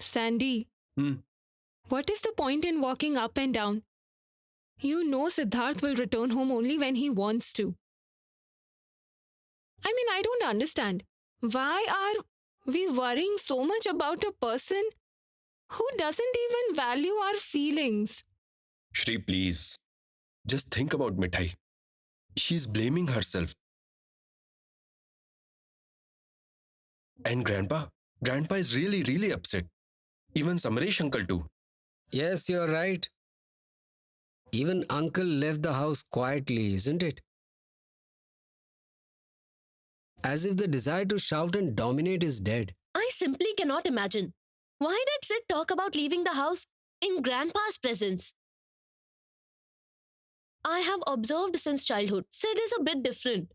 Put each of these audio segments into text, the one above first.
Sandy, Hmm. what is the point in walking up and down? You know Siddharth will return home only when he wants to. I mean, I don't understand. Why are we worrying so much about a person who doesn't even value our feelings? Shri, please. Just think about Mithai. She's blaming herself. And Grandpa is really, really upset. Even Samaresh uncle too. Yes, you're right. Even uncle left the house quietly, isn't it? As if the desire to shout and dominate is dead. I simply cannot imagine. Why did Sid talk about leaving the house in Grandpa's presence? I have observed since childhood, Sid is a bit different.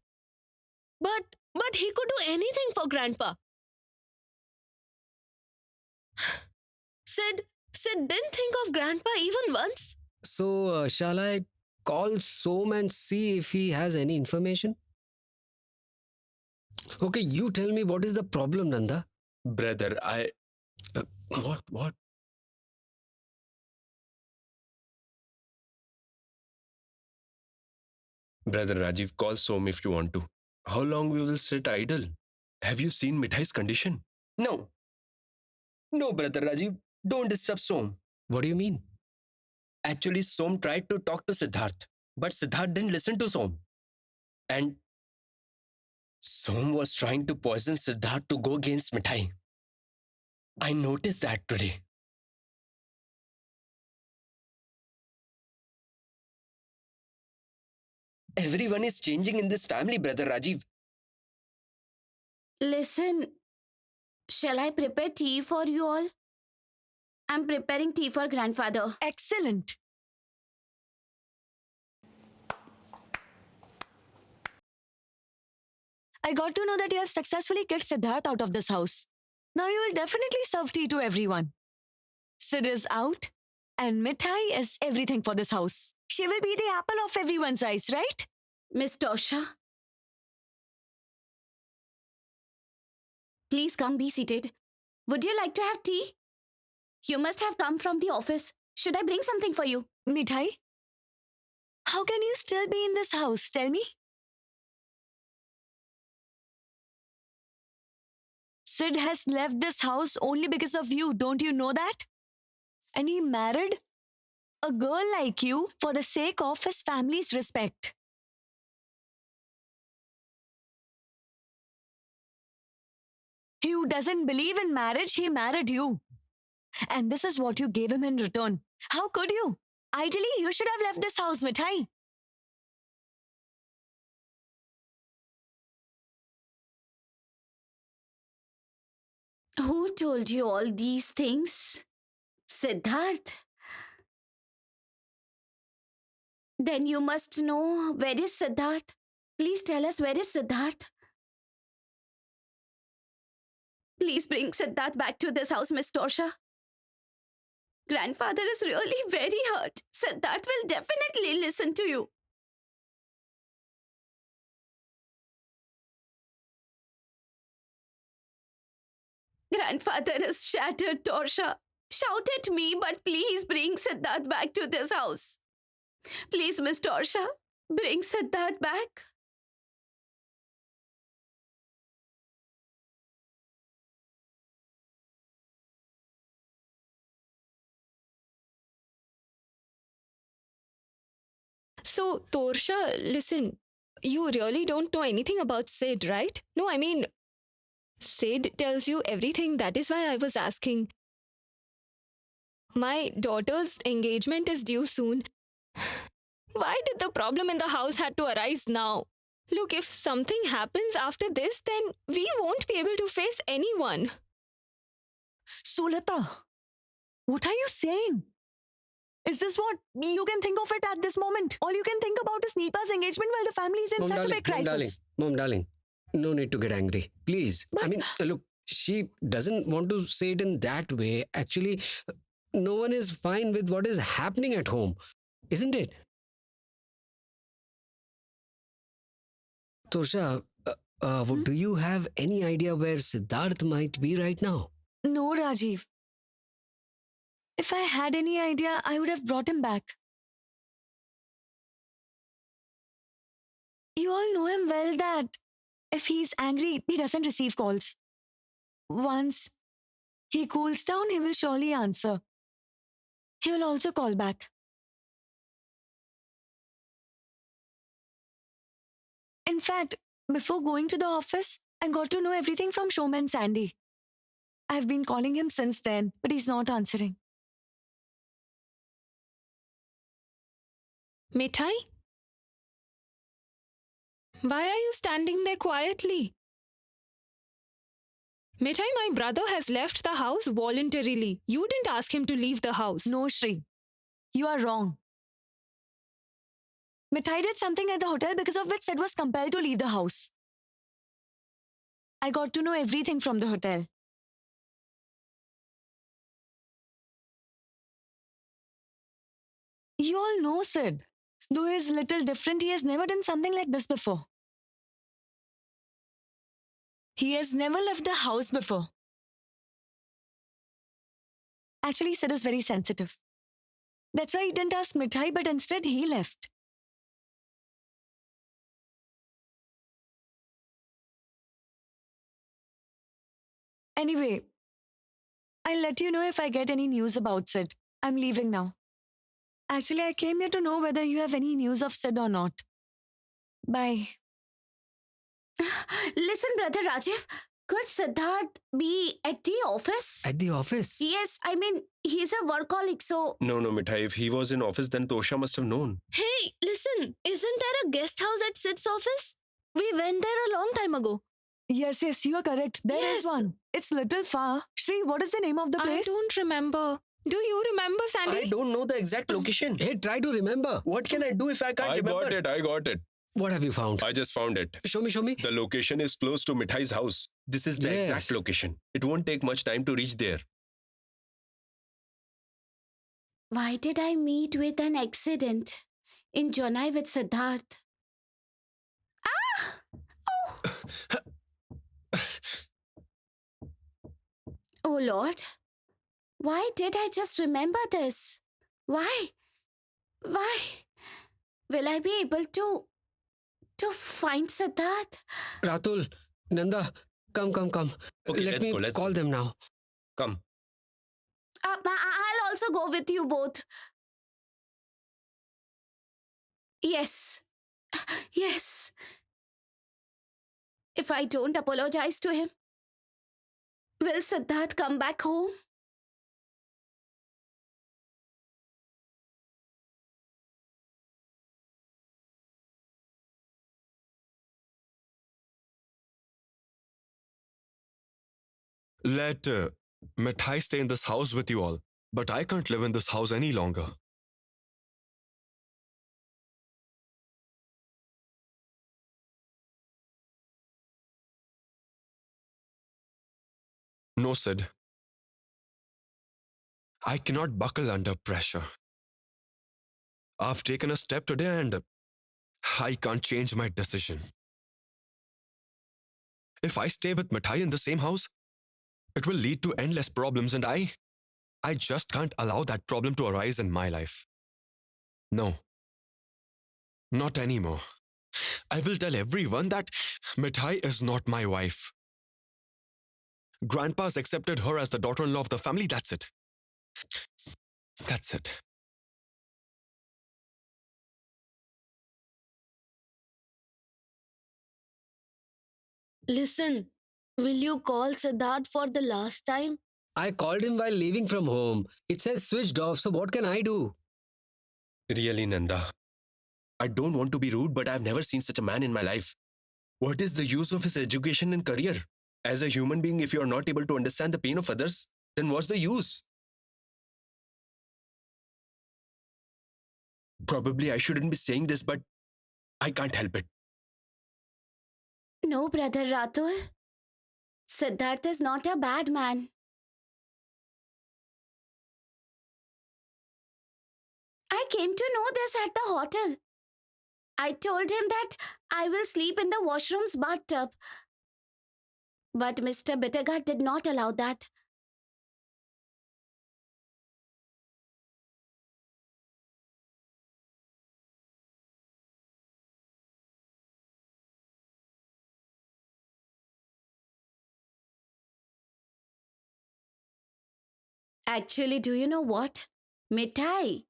But he could do anything for Grandpa. Sid didn't think of Grandpa even once. So, shall I call Som and see if he has any information? Okay, you tell me what is the problem, Nanda? Brother, what? Brother Rajiv, call Som if you want to. How long we will sit idle? Have you seen Mithai's condition? No. No, Brother Rajiv, don't disturb Som. What do you mean? Actually, Som tried to talk to Siddharth, but Siddharth didn't listen to Som. And Som was trying to poison Siddharth to go against Mithai. I noticed that today. Everyone is changing in this family, Brother Rajiv. Listen, shall I prepare tea for you all? I'm preparing tea for grandfather. Excellent. I got to know that you have successfully kicked Siddharth out of this house. Now you will definitely serve tea to everyone. Sid is out, and Mithai is everything for this house. She will be the apple of everyone's eyes, right? Miss Tosha, please come be seated. Would you like to have tea? You must have come from the office. Should I bring something for you? Mithai, how can you still be in this house? Tell me. Sid has left this house only because of you. Don't you know that? And he married a girl like you for the sake of his family's respect. He who doesn't believe in marriage, he married you. And this is what you gave him in return. How could you? Ideally, you should have left this house, Mithai. Who told you all these things? Siddharth? Then you must know, where is Siddharth? Please tell us, where is Siddharth? Please bring Siddharth back to this house, Miss Tosha. Grandfather is really very hurt. Siddharth will definitely listen to you. Grandfather is shattered, Tosha. Shout at me, but please bring Siddharth back to this house. Please, Miss Tosha, bring Siddharth back. So, Torsha, listen, you really don't know anything about Sid, right? No, I mean, Sid tells you everything. That is why I was asking. My daughter's engagement is due soon. Why did the problem in the house had to arise now? Look, if something happens after this, then we won't be able to face anyone. Sulata, what are you saying? Is this what you can think of it at this moment? All you can think about is Neepa's engagement while the family is in such a big crisis. Mom, darling, no need to get angry. Please. But I mean, look, she doesn't want to say it in that way. Actually, no one is fine with what is happening at home, isn't it? Tosha, do you have any idea where Siddharth might be right now? No, Rajiv. If I had any idea, I would have brought him back. You all know him well that if he's angry, he doesn't receive calls. Once he cools down, he will surely answer. He will also call back. In fact, before going to the office, I got to know everything from Showman Sandy. I've been calling him since then, but he's not answering. Mithai? Why are you standing there quietly? Mithai, my brother has left the house voluntarily. You didn't ask him to leave the house. No, Shri. You are wrong. Mithai did something at the hotel because of which Sid was compelled to leave the house. I got to know everything from the hotel. You all know Sid. Though he's little different, he has never done something like this before. He has never left the house before. Actually, Sid is very sensitive. That's why he didn't ask Mithai, but instead he left. Anyway, I'll let you know if I get any news about Sid. I'm leaving now. Actually, I came here to know whether you have any news of Sid or not. Bye. Listen, Brother Rajiv, could Siddharth be at the office? At the office? Yes, I mean, he's a workaholic, so... No, Mithai. If he was in office, then Tosha must have known. Hey, listen, isn't there a guest house at Sid's office? We went there a long time ago. Yes, you are correct. There is Yes. one. It's little far. Shri, what is the name of the I place? don't remember. Do you remember, Sandy? I don't know the exact location. Hey, try to remember. What can I do if I can't remember? I got it. What have you found? I just found it. Show me. The location is close to Mithai's house. This is the Yes. exact location. It won't take much time to reach there. Why did I meet with an accident in Chennai with Siddharth? Oh Lord, why did I just remember this? Why? Will I be able to find Siddharth? Ratul, Nanda, come. Okay, Let let's me go, let's call go. them now. Come. I'll also go with you both. Yes. If I don't apologize to him, will Siddharth come back home? Let Mithai stay in this house with you all. But I can't live in this house any longer. No, Sid. I cannot buckle under pressure. I've taken a step today and I can't change my decision. If I stay with Mithai in the same house, it will lead to endless problems and I just can't allow that problem to arise in my life. No. Not anymore. I will tell everyone that Mithai is not my wife. Grandpa's accepted her as the daughter-in-law of the family, that's it. That's it. Listen, will you call Siddharth for the last time? I called him while leaving from home. It says switched off, so what can I do? Really, Nanda. I don't want to be rude, but I've never seen such a man in my life. What is the use of his education and career? As a human being, if you are not able to understand the pain of others, then what's the use? Probably I shouldn't be saying this, but I can't help it. No, Brother Ratul. Siddharth is not a bad man. I came to know this at the hotel. I told him that I will sleep in the washroom's bathtub. But Mr. Bittergut did not allow that. Actually, do you know what? Mithai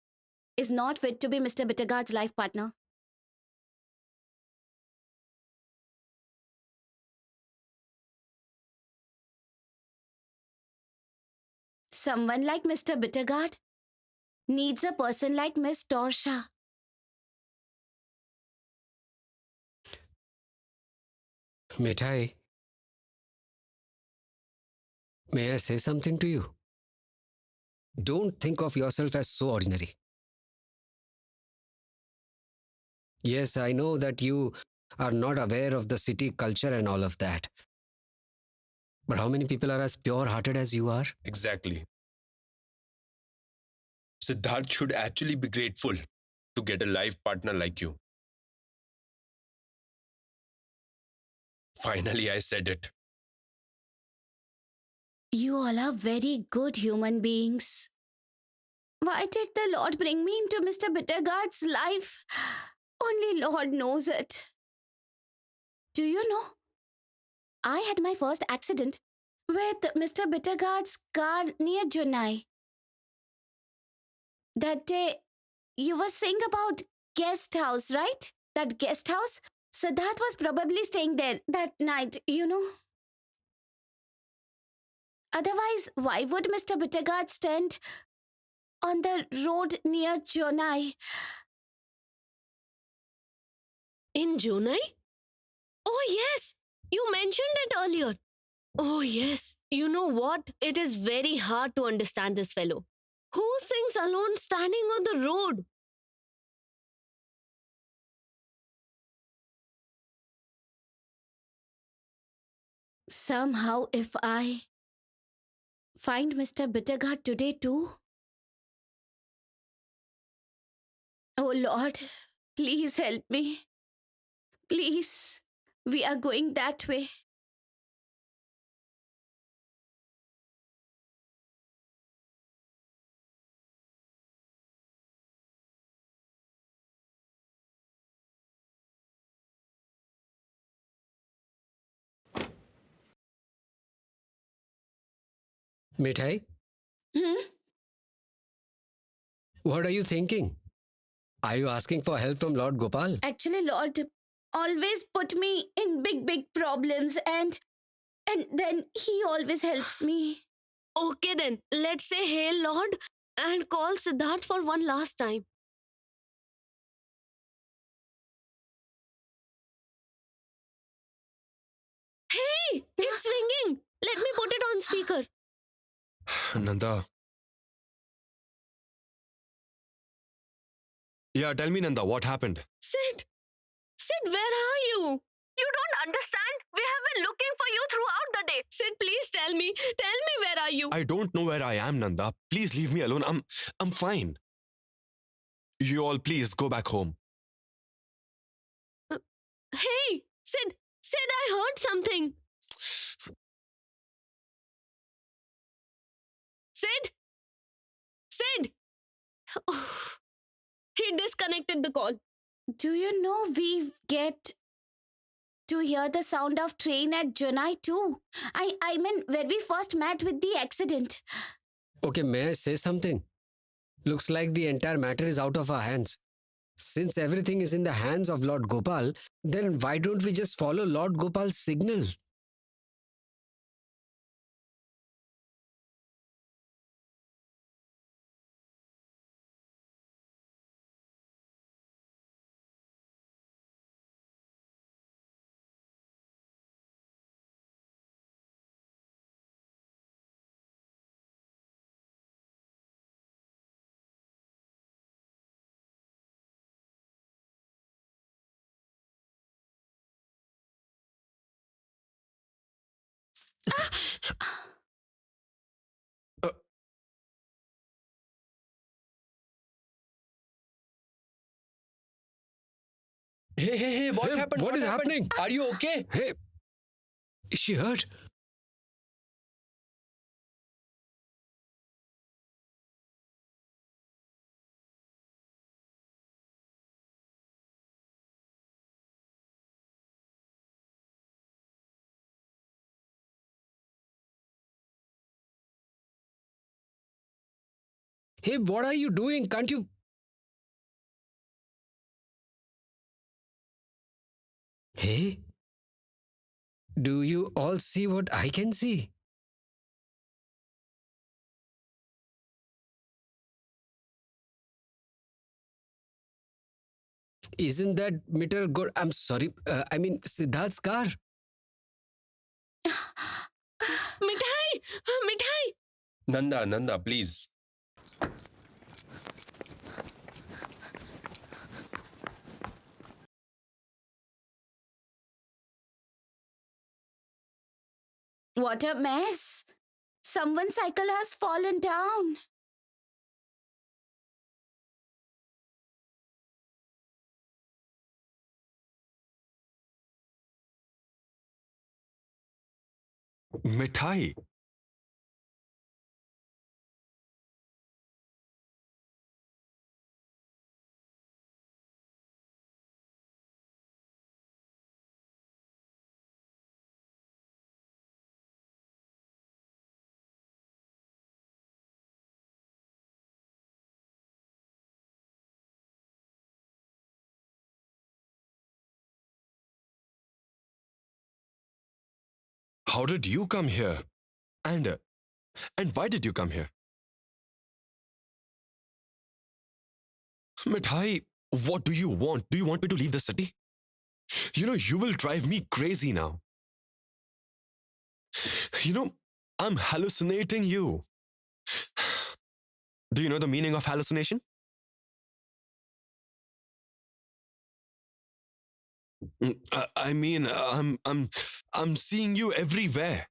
is not fit to be Mr. Bittergaard's life partner. Someone like Mr. Bittergaard needs a person like Miss Torsha. Mithai, may I say something to you? Don't think of yourself as so ordinary. Yes, I know that you are not aware of the city culture and all of that. But how many people are as pure hearted as you are? Exactly. Siddharth should actually be grateful to get a life partner like you. Finally, I said it. You all are very good human beings. Why did the Lord bring me into Mr. Bittergaard's life? Only Lord knows it. Do you know? I had my first accident with Mr. Bittergaard's car near Junai. That day, you were saying about guest house, right? That guest house? Siddharth was probably staying there that night, you know. Otherwise, why would Mr. Bittergaard stand on the road near Junai? In Junai? Oh, yes. You mentioned it earlier. Oh, yes. You know what? It is very hard to understand this fellow. Who sings alone standing on the road? Somehow, if I find Mr. Bittergaard today too. Oh Lord, please help me. Please, we are going that way. Mithai, Hmm? what are you thinking? Are you asking for help from Lord Gopal? Actually, Lord always put me in big problems and then he always helps me. Okay, then. Let's say, hey, Lord, and call Siddharth for one last time. Hey, it's ringing. Let me put it on speaker. Nanda. Yeah, tell me, Nanda, what happened? Sid, Sid, where are you? You don't understand. We have been looking for you throughout the day. Sid, please tell me. Tell me, where are you? I don't know where I am, Nanda. Please leave me alone. I'm fine. You all please go back home. Hey, Sid, I heard something. Sid. Oh, he disconnected the call. Do you know we get to hear the sound of train at Junai too? I mean where we first met with the accident. Okay, may I say something? Looks like the entire matter is out of our hands. Since everything is in the hands of Lord Gopal, then why don't we just follow Lord Gopal's signal? Uh, Hey, what Hey, happened? what is happened? happening? Are you okay? Hey, is she hurt? Hey, what are you doing? Can't you? Hey, do you all see what I can see? Isn't that meter good? I'm sorry. I mean, Siddharth's car. Mithai! Mithai! Nanda, please. What a mess. Someone's cycle has fallen down. Mithai. How did you come here? And why did you come here? Mithai, what do you want? Do you want me to leave the city? You know, you will drive me crazy now. You know, I'm hallucinating you. Do you know the meaning of hallucination? I mean, I'm seeing you everywhere.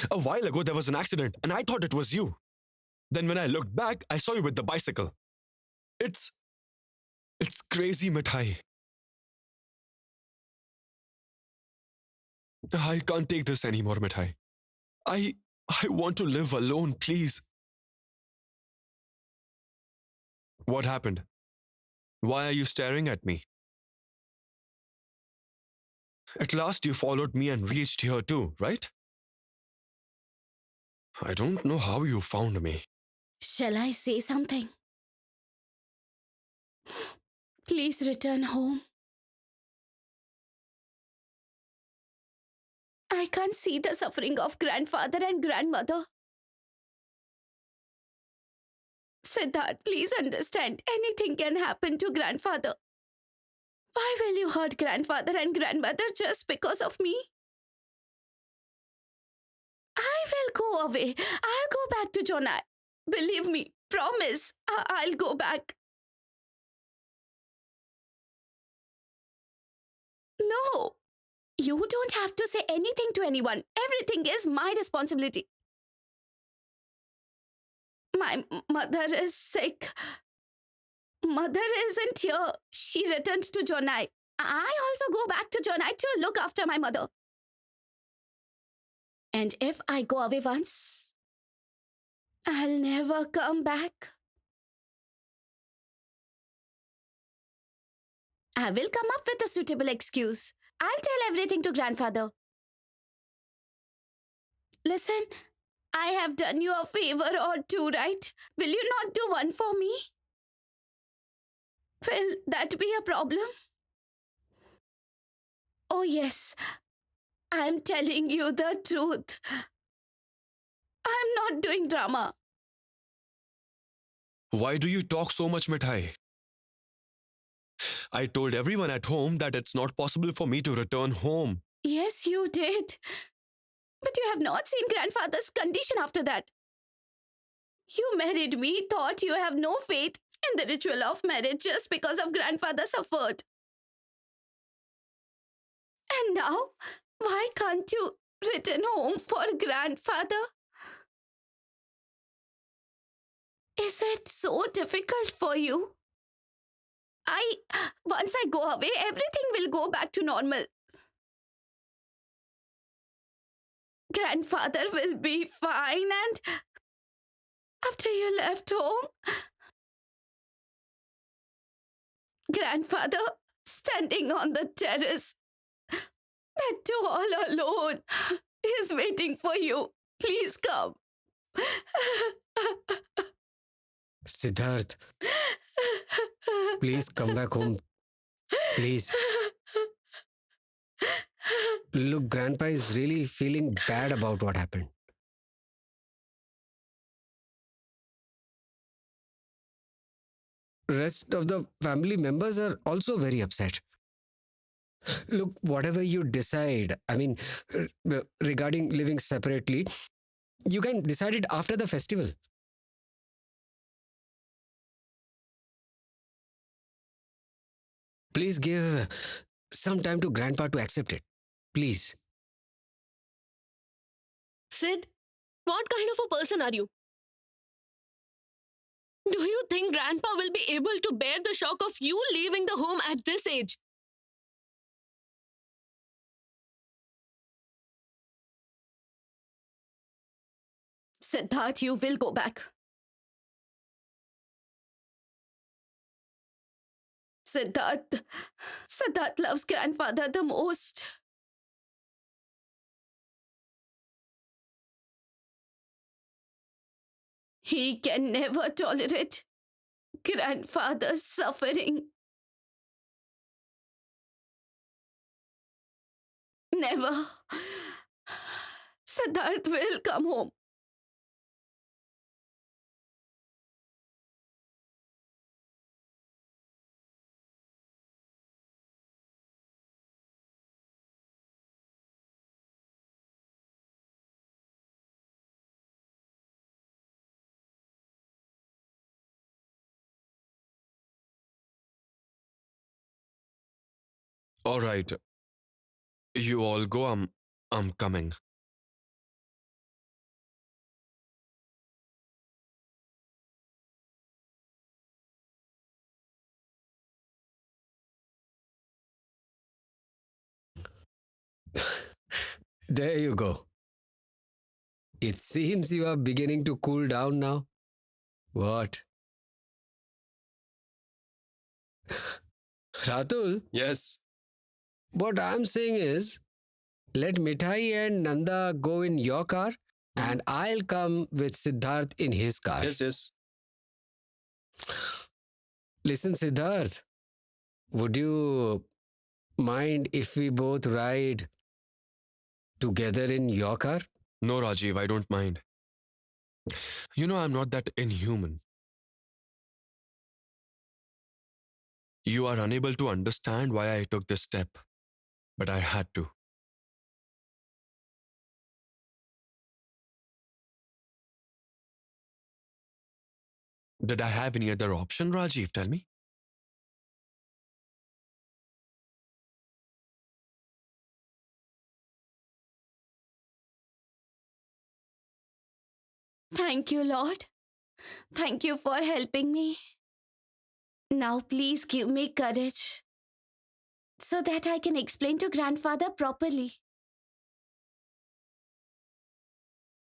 A while ago, there was an accident, and I thought it was you. Then when I looked back, I saw you with the bicycle. It's crazy, Mithai. I can't take this anymore, Mithai. I want to live alone, please. What happened? Why are you staring at me? At last you followed me and reached here too, right? I don't know how you found me. Shall I say something? Please return home. I can't see the suffering of grandfather and grandmother. Siddharth, please understand. Anything can happen to grandfather. Why will you hurt grandfather and grandmother just because of me? I will go away. I'll go back to Jonai. Believe me, promise. I'll go back. No, you don't have to say anything to anyone. Everything is my responsibility. My mother is sick. Mother isn't here. She returned to Jonai. I also go back to Jonai to look after my mother. And if I go away once, I'll never come back. I will come up with a suitable excuse. I'll tell everything to grandfather. Listen, I have done you a favor or two, right? Will you not do one for me? Will that be a problem? Oh yes, I'm telling you the truth. I'm not doing drama. Why do you talk so much, Mithai? I told everyone at home that it's not possible for me to return home. Yes, you did. But you have not seen grandfather's condition after that. You married me, thought you have no faith in the ritual of marriage just because of grandfather suffered. And now, why can't you return home for grandfather? Is it so difficult for you? Once I go away, everything will go back to normal. Grandfather will be fine, and after you left home, grandfather standing on the terrace, that too all alone, is waiting for you. Please come. Siddharth, please come back home. Please. Look, Grandpa is really feeling bad about what happened. Rest of the family members are also very upset. Look, whatever you decide, regarding living separately, you can decide it after the festival. Please give some time to Grandpa to accept it. Please. Sid, what kind of a person are you? Do you think Grandpa will be able to bear the shock of you leaving the home at this age? Siddharth, you will go back. Siddharth loves grandfather the most. He can never tolerate grandfather's suffering. Never. Siddharth will come home. All right. You all go. I'm coming. There you go. It seems you are beginning to cool down now. What? Ratul, Yes. what I'm saying is, let Mithai and Nanda go in your car and I'll come with Siddharth in his car. Yes. Listen, Siddharth, would you mind if we both ride together in your car? No, Rajiv, I don't mind. You know, I'm not that inhuman. You are unable to understand why I took this step, but I had to. Did I have any other option, Rajiv? Tell me. Thank you, Lord. Thank you for helping me. Now please give me courage so that I can explain to grandfather properly.